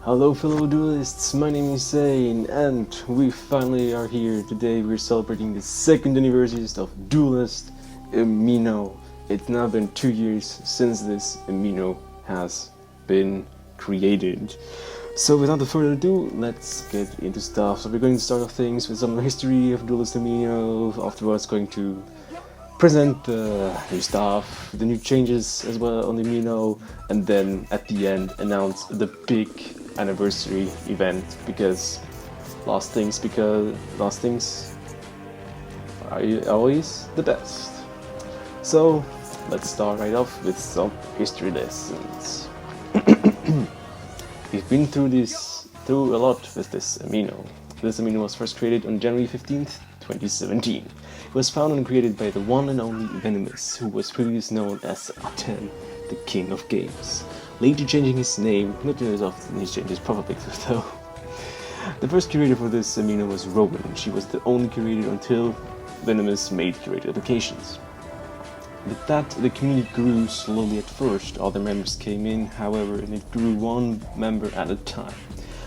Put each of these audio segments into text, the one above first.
Hello fellow duelists, my name is Zane and we finally are here. Today we're celebrating the second anniversary of Duelist Amino. It's now been 2 years since this Amino has been created. So without further ado, let's get into stuff. So we're going to start off things with some history of Duelist Amino, afterwards going to present the new stuff, the new changes as well on the Amino, and then at the end announce the big anniversary event because last things are always the best. So let's start right off with some history lessons. We've been through a lot with this Amino. This Amino was first created on January 15th, 2017. It was founded and created by the one and only Venomous, who was previously known as Aten, the King of Games, later changing his name, not as often he changes proper pictures though. The first curator for this Amino was Rowan. She was the only curator until Venomous made curator applications. With that, the community grew slowly at first. Other members came in, however, and it grew one member at a time.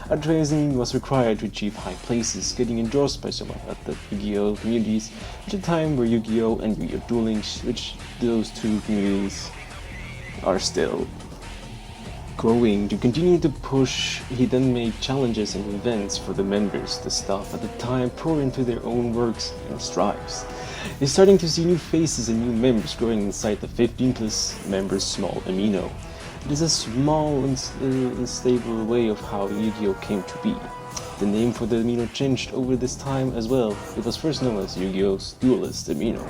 Advertising was required to achieve high places, getting endorsed by someone at the Yu-Gi-Oh! Communities, at a time where Yu-Gi-Oh! And Yu-Gi-Oh! Dueling, which those two communities are still growing. To continue to push, he then made challenges and events for the members. The staff at the time pour into their own works and strives. He's starting to see new faces and new members growing inside the 15 plus members small Amino. It is a small and stable way of how Yu-Gi-Oh! Came to be. The name for the Amino changed over this time as well. It was first known as Yu-Gi-Oh's Duelist Amino,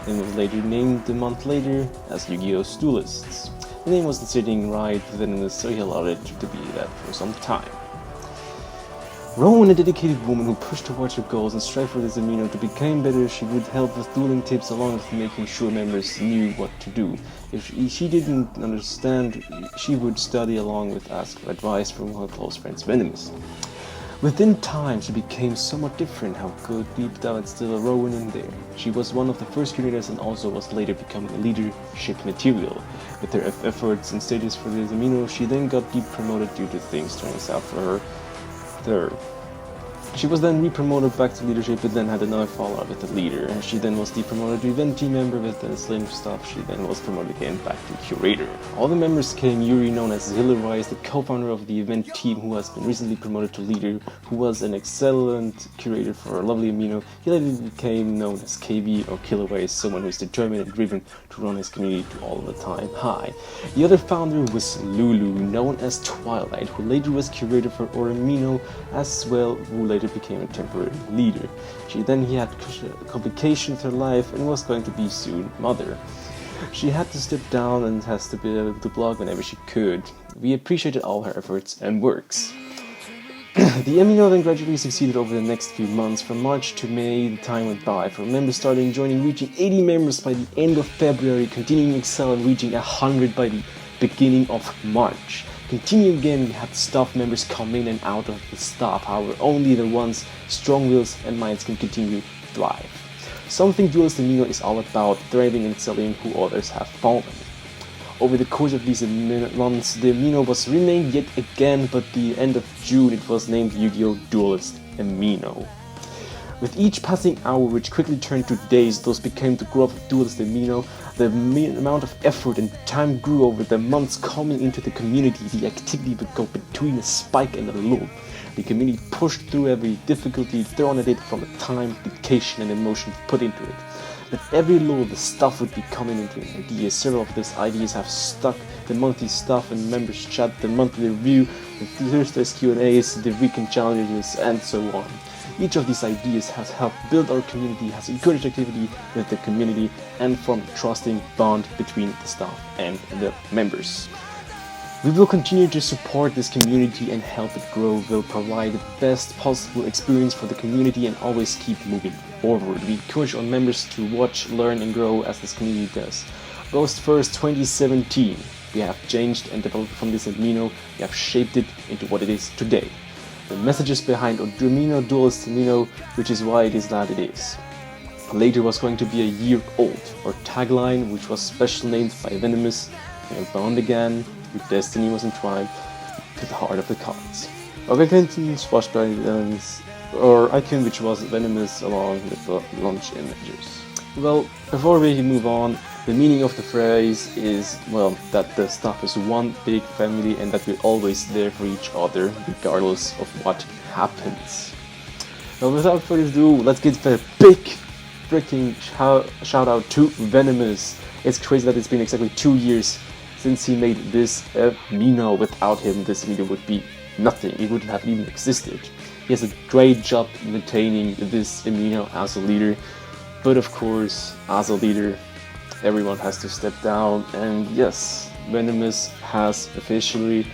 and was later named a month later as Yu-Gi-Oh's Duelists. The name wasn't sitting right with Venomous, so he allowed it to be that for some time. Rowan, a dedicated woman who pushed towards her goals and strived for this Amino to become better, she would help with dueling tips along with making sure members knew what to do. If she didn't understand, she would study along with ask for advice from her close friends Venomous. Within time, she became somewhat different. How good deep down it's still a Rowan in there. She was one of the first curators and also was later becoming a leadership material. With her efforts and stages for this Amino, she then got deep promoted due to things turning out for her. She was then re-promoted back to leadership, but then had another fallout with the leader. She then was depromoted to event team member with the slim stuff. She then was promoted again back to curator. All the members came Yuri, known as Hilarize, the co-founder of the event team, who has been recently promoted to leader, who was an excellent curator for a lovely Amino. He later became known as KB or Killerways, someone who is determined and driven to run his community to all the time high. The other founder was Lulu, known as Twilight, who later was curator for Amino as well, who later became a temporary leader. She had complications with her life and was going to be soon mother. She had to step down and has to be able to blog whenever she could. We appreciated all her efforts and works. The Amino then gradually succeeded over the next few months. From March to May, the time went by. From members starting joining, reaching 80 members by the end of February, continuing excel and reaching 100 by the beginning of March. Continue again, we had staff members come in and out of the staff, however only the ones strong wills and minds can continue to thrive. Something Duelist Amino is all about, thriving and excelling who others have fallen. Over the course of these months, the Amino was renamed yet again, but at the end of June it was named Yu-Gi-Oh! Duelist Amino. With each passing hour, which quickly turned to days, those became the growth of Duelist Amino. The amount of effort and time grew over the months coming into the community. The activity would go between a spike and a lull. The community pushed through every difficulty thrown at it from the time, dedication and emotion put into it. With every lull, the stuff would be coming into ideas. Several of these ideas have stuck: the monthly stuff and members chat, the monthly review, the Thursday's Q&As, the weekend challenges, and so on. Each of these ideas has helped build our community, has encouraged activity with the community, and formed a trusting bond between the staff and the members. We will continue to support this community and help it grow. We'll provide the best possible experience for the community and always keep moving forward. We encourage our members to watch, learn, and grow as this community does. August 1st, 2017, we have changed and developed from this Amino. We have shaped it into what it is today. The messages behind Amino Duelist Amino, which is why it is that it is. Later was going to be a year old, or tagline, which was special named by Venomous, and Bound Again, Your Destiny Was Entwined, to the heart of the cards. Icon squashed by or Icon which was venomous along with the launch images. Well, before we move on, the meaning of the phrase is, well, that the staff is one big family and that we're always there for each other, regardless of what happens. Well, without further ado, let's get a big freaking shout out to Venomous. It's crazy that it's been exactly 2 years since he made this Amino. Without him, this Amino would be nothing. It wouldn't have even existed. He has a great job maintaining this Amino as a leader, but of course, as a leader, everyone has to step down, and yes, Venomous has officially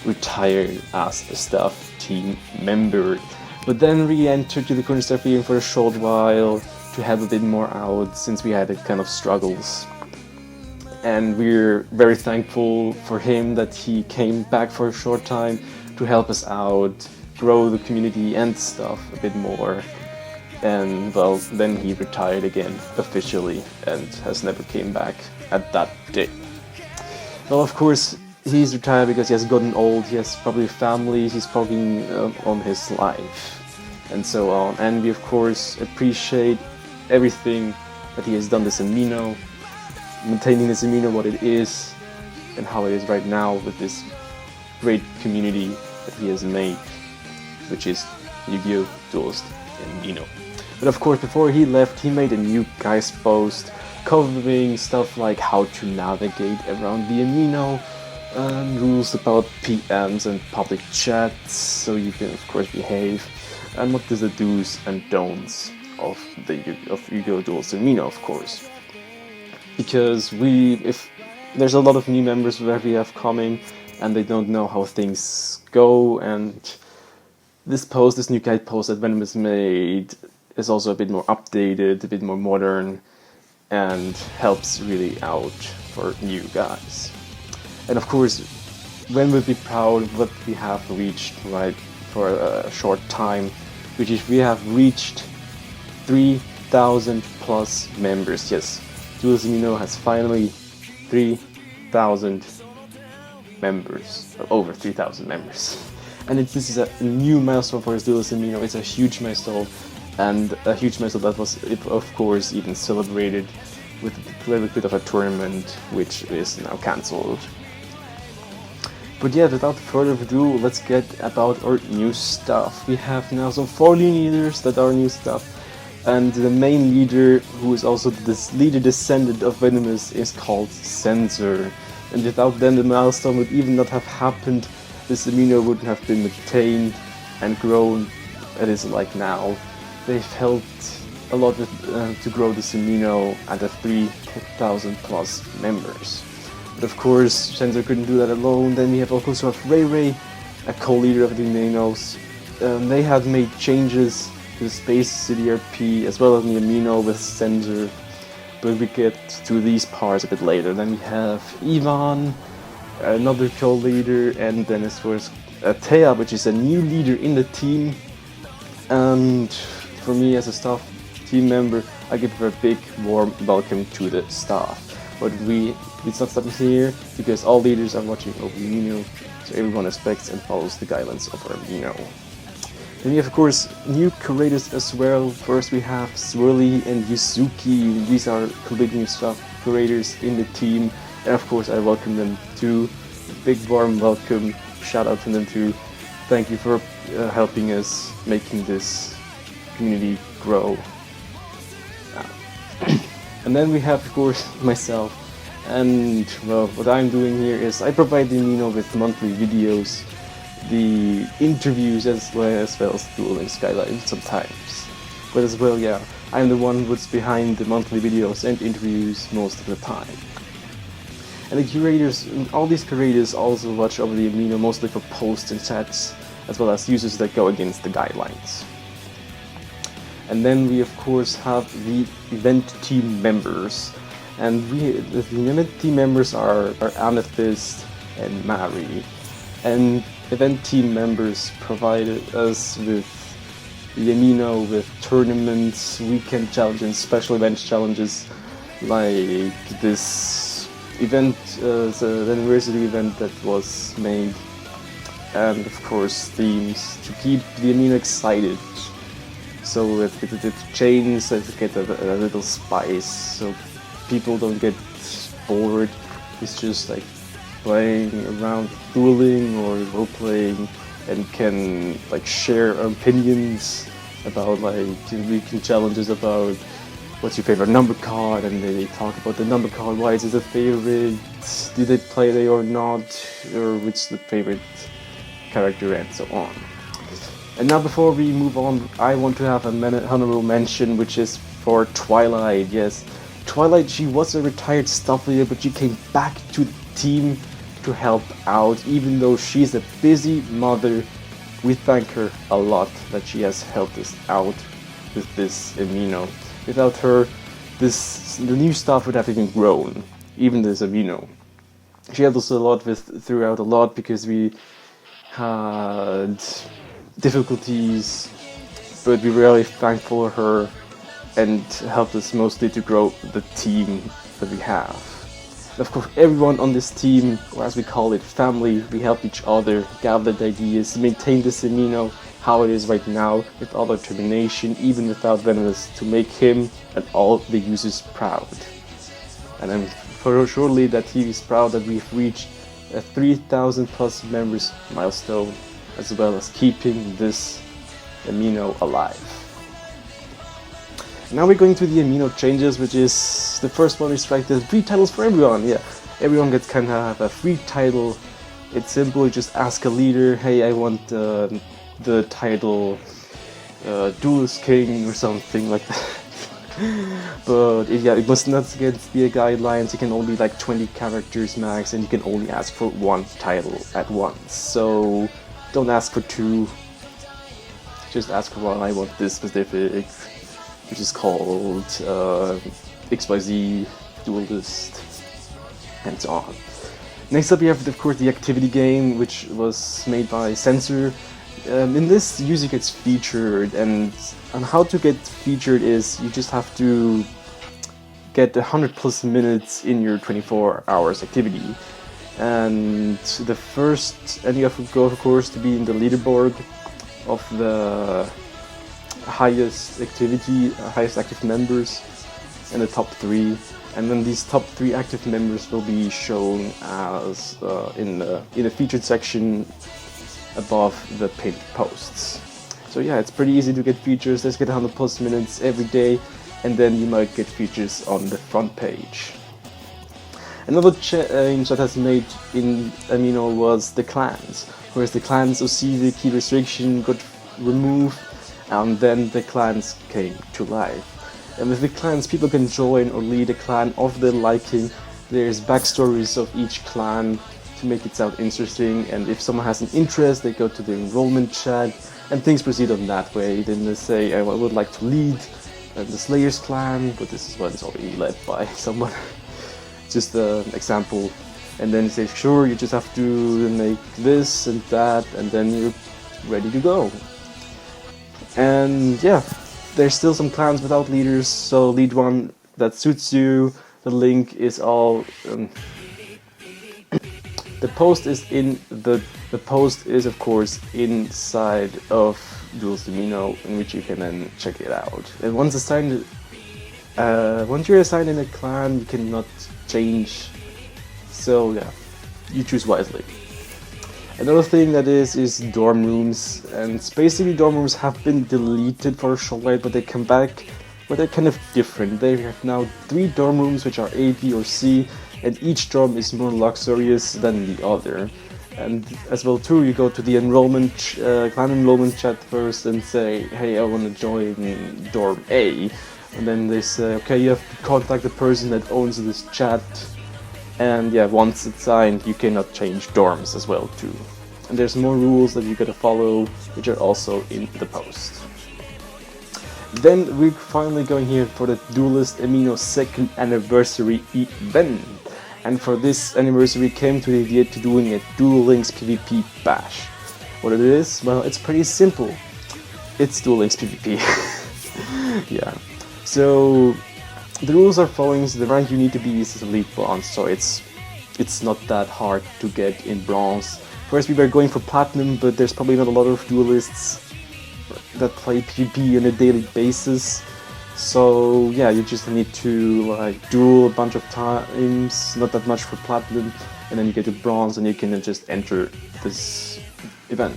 retired as a staff team member, but then re-entered to the current staff team for a short while to help a bit more out since we had a kind of struggles. And we're very thankful for him that he came back for a short time to help us out, grow the community and stuff a bit more. And well, then he retired again officially and has never came back at that day. Well, of course, he's retired because he has gotten old, he has probably a family, he's probably on his life and so on. And we of course appreciate everything that he has done this Amino, maintaining this Amino what it is and how it is right now with this great community that he has made, which is Yu-Gi-Oh! Duelist and Amino. But of course, before he left, he made a new guest post covering stuff like how to navigate around the Amino, rules about PMs and public chats, so you can of course behave, and what is the do's and don'ts of Yu-Gi-Oh! Duelist Amino, of course. Because if there's a lot of new members that we have coming, and they don't know how things go, and this new guide post that Venomous made is also a bit more updated, a bit more modern, and helps really out for new guys. And of course, Ven will be proud of what we have reached right for a short time, which is we have reached 3,000 plus members. Yes, Duelist Amino has finally 3,000 members, over 3,000 members. And this is a new milestone for Duelist Amino. It's a huge milestone, and a huge milestone that was, of course, even celebrated with a little bit of a tournament, which is now cancelled. But yeah, without further ado, let's get about our new stuff. We have now some 4 leaders that are new stuff, and the main leader, who is also this leader descendant of Venomous, is called Censor. And without them, the milestone would even not have happened. This Amino wouldn't have been maintained and grown as it is like now. They've helped a lot to grow this Amino at the 3,000 plus members. But of course, Censor couldn't do that alone. Then we have also Ray Ray, a co-leader of the Aminos. They have made changes to the Space City RP as well as the Amino with Censor. But we get to these parts a bit later. Then we have Ivan, another co-leader, and then as well as Thea, which is a new leader in the team. And for me as a staff team member, I give her a big warm welcome to the staff. But it's not stopping here, because all leaders are watching over Amino, so everyone respects and follows the guidelines of our Amino. Then we have, of course, new curators as well. First we have Swirly and Yuzuki. These are completely new staff curators in the team, and of course I welcome them too. Big warm welcome, shout out to them too. Thank you for helping us making this community grow. And then we have, of course, myself. And well, what I'm doing here is I provide the Amino with monthly videos, the interviews as well as dueling Skyline sometimes. But as well, yeah, I'm the one who's behind the monthly videos and interviews most of the time. And the curators, all these curators also watch over the Amino mostly for posts and chats, as well as users that go against the guidelines. And then we of course have the event team members. And the event team members are Amethyst and Mari. And event team members provided us with the Amino, with tournaments, weekend challenges, special event challenges, like this event, the anniversary event that was made and of course themes to keep the Amino excited. So it chains, it get a little spice, so people don't get bored. It's just like playing around, dueling or role playing, and can like share opinions about like weekly challenges about what's your favorite number card, and they talk about the number card, why is it a favorite, did they play it or not, or which the favorite character, and so on. And now before we move on, I want to have a honorable mention, which is for Twilight. Yes, Twilight, she was a retired staff leader, but she came back to the team to help out, even though she's a busy mother. We thank her a lot that she has helped us out with this Amino. Without her, the new stuff would have even grown, even this Amino. She helped us a lot throughout a lot, because we had difficulties, but we were really thankful for her and helped us mostly to grow the team that we have. And of course, everyone on this team, or as we call it, family, we help each other, gathered ideas, maintain this Amino how it is right now, with all the determination, even without Venomous, to make him and all the users proud. And I'm surely that he is proud that we've reached a 3,000 plus members milestone, as well as keeping this Amino alive. Now we're going to the Amino changes, which is the first one is like the free titles for everyone. Yeah, everyone gets kind of have a free title. It's simple, you just ask a leader, hey, I want the title Duelist King or something like that. But it must not be a guidelines. You can only be like 20 characters max, and you can only ask for one title at once. So don't ask for two, just ask for one. I want this specific, which is called XYZ Duelist, and so on. Next up we have of course the activity game, which was made by Sensor. In this, the user gets featured, and on how to get featured is you just have to get 100 plus minutes in your 24 hours activity. And you have to go, of course, to be in the leaderboard of the highest active members, and the top 3. And then these top 3 active members will be shown as in the featured section above the pinned posts. So yeah, it's pretty easy to get features. Let's get 100 plus minutes every day, and then you might get features on the front page. Another change that has made in Amino was the clans. Whereas the clans OC, the key restriction got removed, and then the clans came to life. And with the clans, people can join or lead a clan of their liking. There's backstories of each clan to make it sound interesting, and if someone has an interest, they go to the enrollment chat, and things proceed on that way. Then they say, I would like to lead the Slayers clan, but this is one is already led by someone. Just an example. And then you say, sure, you just have to make this and that, and then you're ready to go. And yeah, there's still some clans without leaders, so lead one that suits you. The link is all the post is of course inside of Duelist Amino, in which you can then check it out. And once you're assigned in a clan, you cannot change. So yeah, you choose wisely. Another thing that is dorm rooms, and basically dorm rooms have been deleted for a short while, but they come back, but they're kind of different. They have now 3 dorm rooms, which are A, B, or C, and each dorm is more luxurious than the other. And as well too, you go to the clan enrollment chat first and say, hey, I want to join dorm A. And then they say, okay, you have to contact the person that owns this chat. And yeah, once it's signed, you cannot change dorms as well too. And there's more rules that you gotta follow, which are also in the post. Then we're finally going here for the Duelist Amino 2nd anniversary event. And for this anniversary, we came to the idea to doing a Duel Links PvP bash. What it is? Well, it's pretty simple. It's Duel Links PvP. Yeah. So the rules are following. So the rank you need to be is Elite Bronze. So it's not that hard to get in Bronze. First we were going for Platinum, but there's probably not a lot of duelists that play PvP on a daily basis. So yeah, you just need to like duel a bunch of times, not that much for Platinum, and then you get to Bronze and you can just enter this event.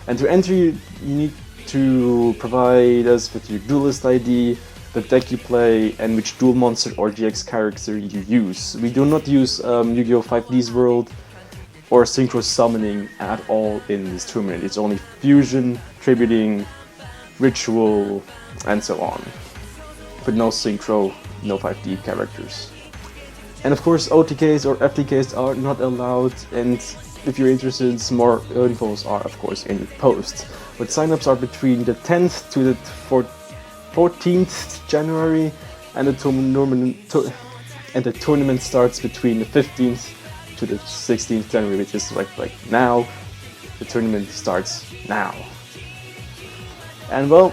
And to enter you need to provide us with your Duelist ID, the deck you play, and which dual monster or GX character you use. We do not use Yu-Gi-Oh! 5D's World or Synchro Summoning at all in this tournament. It's only Fusion, Tributing, Ritual, and so on. But no Synchro, no 5D characters. And of course OTKs or FTKs are not allowed, and if you're interested, some more infos are of course in the post. But signups are between the 10th to the 14th January, and the tournament starts between the 15th to the 16th January, which is like now. The tournament starts now. And well,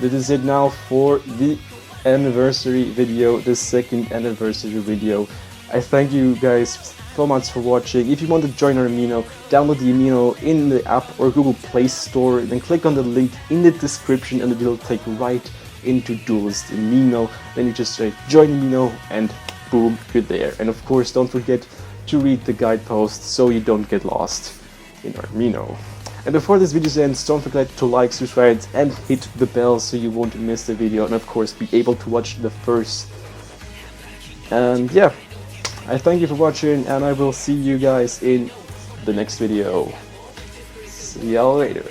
this is it now for the anniversary video, the second anniversary video. I thank you guys so much for watching. If you want to join our Amino, download the Amino in the app or Google Play Store, then click on the link in the description and it will take right into Duelist Amino. Then you just say join Amino and boom, you're there. And of course don't forget to read the guideposts so you don't get lost in our Amino. And before this video ends, don't forget to like, subscribe and hit the bell so you won't miss the video, and of course be able to watch the first. And yeah, I thank you for watching and I will see you guys in the next video. See y'all later.